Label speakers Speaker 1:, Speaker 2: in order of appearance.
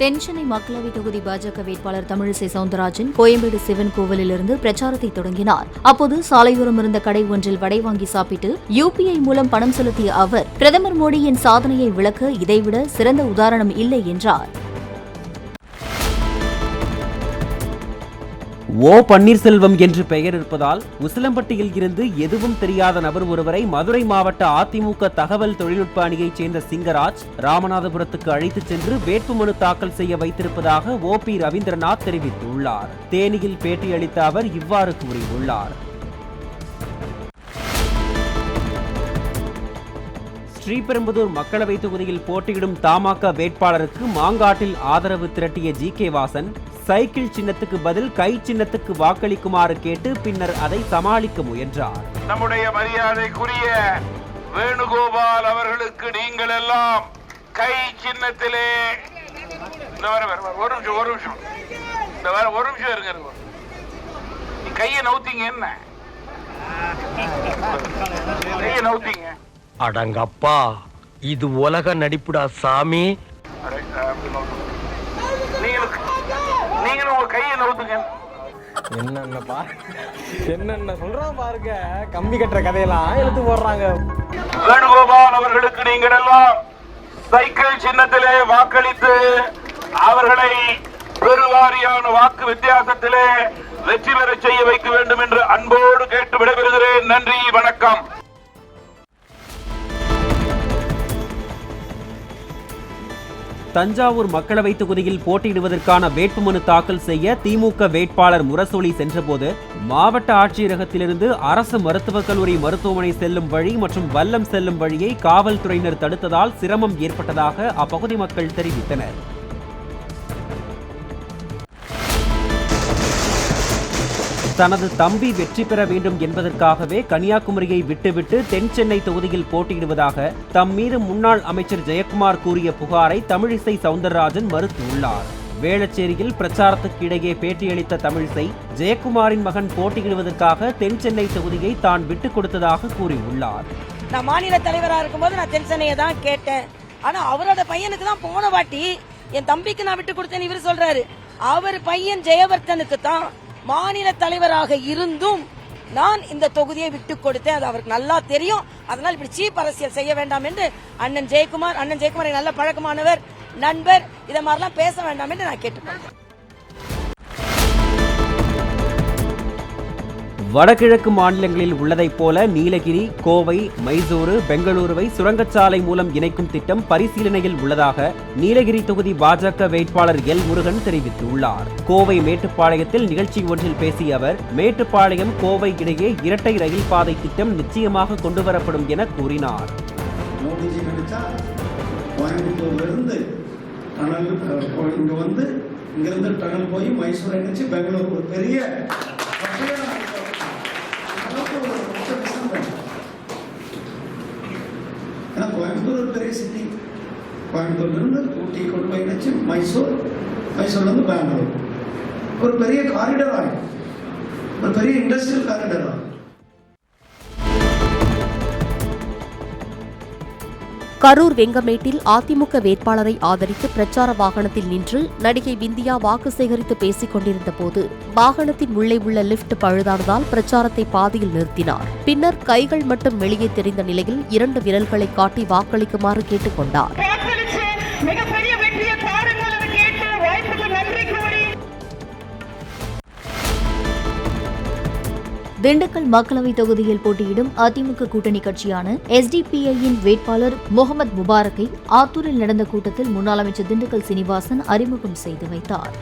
Speaker 1: தென்சென்னை மக்களவை தொகுதி பாஜக வேட்பாளர் தமிழிசை சவுந்தரராஜன் கோயம்பேடு சிவன் கோவிலிலிருந்து பிரச்சாரத்தை தொடங்கினார். அப்போது சாலையோரம் இருந்த கடை ஒன்றில் வடை வாங்கி சாப்பிட்டு UPI மூலம் பணம் செலுத்திய அவர் பிரதமர் மோடியின் சாதனையை விளக்க இதைவிட சிறந்த உதாரணம் இல்லை என்றார்.
Speaker 2: ஓ பன்னீர்செல்வம் என்று பெயர் இருப்பதால் உசிலம்பட்டியில் இருந்து எதுவும் தெரியாத நபர் ஒருவரை மதுரை மாவட்ட அதிமுக தகவல் தொழில்நுட்ப அணியைச் சேர்ந்த சிங்கராஜ் ராமநாதபுரத்துக்கு அழைத்துச் சென்று வேட்புமனு தாக்கல் செய்ய வைத்திருப்பதாக OP ரவீந்திரநாத் தெரிவித்துள்ளார். தேனியில் பேட்டியளித்த அவர் இவ்வாறு கூறியுள்ளார். ஸ்ரீபெரும்புதூர் மக்களவை தொகுதியில் போட்டியிடும் தமாக வேட்பாளருக்கு மாங்காட்டில் ஆதரவு திரட்டிய GK வாசன் சைக்கிள் சின்னத்துக்கு பதில் கை சின்னத்துக்கு வாக்களிக்குமாறு கேட்டு பின்னர் அதை சமாளிக்க முயன்றார்.
Speaker 3: நம்முடைய மரியாதைக்குரிய வேணுகோபால் அவர்களுக்கு நீங்கள் எல்லாம் கை சின்னத்திலே ஒரு நிமிஷம் இருங்க. கையை நவுத்தீங்க, என்ன கையை நவுத்தீங்க?
Speaker 4: அடங்கப்பா, இது உலக நடிப்புடா சாமி.
Speaker 3: நீங்களும் உங்க கையை நவுத்துங்க.
Speaker 5: என்னென்ன சொல்றான் பாருங்க, கம்பி கட்டுற கதையெல்லாம் எழுத்து போடுறாங்க.
Speaker 3: வேணுகோபால் அவர்களுக்கு நீங்கள் எல்லாம் சைக்கிள் சின்னத்திலே வாக்களித்து அவர்களை பெருவாரியான வாக்கு வித்தியாசத்திலே வெற்றி பெற செய்ய வைக்க வேண்டும் என்று அன்போடு கேட்டு விடைபெறுகிறேன். நன்றி, வணக்கம்.
Speaker 2: தஞ்சாவூர் மக்களவை தொகுதியில் போட்டியிடுவதற்கான வேட்புமனு தாக்கல் செய்ய திமுக வேட்பாளர் முரசொலி சென்றபோது மாவட்ட ஆட்சியரகத்திலிருந்து அரசு மருத்துவக் கல்லூரி மருத்துவமனை செல்லும் வழி மற்றும் வல்லம் செல்லும் வழியை காவல்துறையினர் தடுத்ததால் சிரமம் ஏற்பட்டதாக அப்பகுதி மக்கள் தெரிவித்தனர். தனது தம்பி வெற்றி பெற வேண்டும் என்பதற்காகவே கன்னியாகுமரியை விட்டுவிட்டு தென்சென்னை தொகுதியில் போட்டியிடுவதாக தம் மீது முன்னாள் அமைச்சர் ஜெயக்குமார் கூறிய புகாரை தமிழிசை சவுந்தரராஜன் மறுத்துள்ளார். வேளச்சேரியில் பிரச்சாரத்துக்கு இடையே பேட்டியளித்த தமிழிசை ஜெயக்குமாரின் மகன் போட்டியிடுவதற்காக தென்சென்னை தொகுதியை தான் விட்டுக் கொடுத்ததாக கூறியுள்ளார்.
Speaker 6: நான் மாநில தலைவராக இருக்கும்போது நான் தென்சென்னையை தான் கேட்டேன். ஆனா அவரோட பையனுக்கு தான் போன வாட்டி என் தம்பிக்கு நான் விட்டு கொடுத்தேன்னு இவர் சொல்றாரு. அவர் பையன் ஜெயவர்தனுக்கு தான் மாநில தலைவராக இருந்தும் நான் இந்த தொகுதியை விட்டுக் கொடுத்தேன். அது அவருக்கு நல்லா தெரியும். அதனால் இப்படி சீப் அரசியல் செய்ய வேண்டாம் என்று அண்ணன் ஜெயக்குமார் நல்ல பழக்கமானவர், நண்பர், இதை மாதிரிலாம் பேச வேண்டாம் என்று நான் கேட்டுக்கொண்டேன்.
Speaker 2: வடகிழக்கு மாநிலங்களில் உள்ளதைப் போல நீலகிரி, கோவை, மைசூரு, பெங்களூருவை சுரங்கச்சாலை மூலம் இணைக்கும் திட்டம் பரிசீலனையில் உள்ளதாக நீலகிரி தொகுதி பாஜக வேட்பாளர் எல் முருகன் தெரிவித்துள்ளார். கோவை மேட்டுப்பாளையத்தில் நிகழ்ச்சி ஒன்றில் பேசிய அவர், மேட்டுப்பாளையம் கோவை இடையே இரட்டை ரயில் பாதை திட்டம் நிச்சயமாக கொண்டுவரப்படும் என கூறினார்.
Speaker 7: கோயம்புத்தூர் ஒரு பெரிய சிட்டி. கோயம்புத்தூர்லேருந்து ஊட்டி கொண்டு போய் நினச்சி மைசூர்லேருந்து பெங்களூர் ஒரு பெரிய காரிடர் ஆகும், ஒரு பெரிய இண்டஸ்ட்ரியல் காரிடர் ஆகும்.
Speaker 8: கரூர் வெங்கமேட்டில் அதிமுக வேட்பாளரை ஆதரித்து பிரச்சார வாகனத்தில் நின்று நடிகை விந்தியா வாக்கு சேகரித்து பேசிக் கொண்டிருந்த போது வாகனத்தின் உள்ளே உள்ள லிப்ட் பழுதானதால் பிரச்சாரத்தை பாதியில் நிறுத்தினார். பின்னர் கைகள் மட்டும் வெளியே தெரிந்த நிலையில் 2 விரல்களை காட்டி வாக்களிக்குமாறு கேட்டுக் கொண்டார்.
Speaker 1: திண்டுக்கல் மக்களவை தொகுதியில் போட்டியிடும் அதிமுக கூட்டணி கட்சியான SDPI-யின் வேட்பாளர் முகமது முபாரக்கை ஆத்தூரில் நடந்த கூட்டத்தில் முன்னாள் அமைச்சர் திண்டுக்கல் சீனிவாசன் அறிமுகம் செய்து வைத்தார்.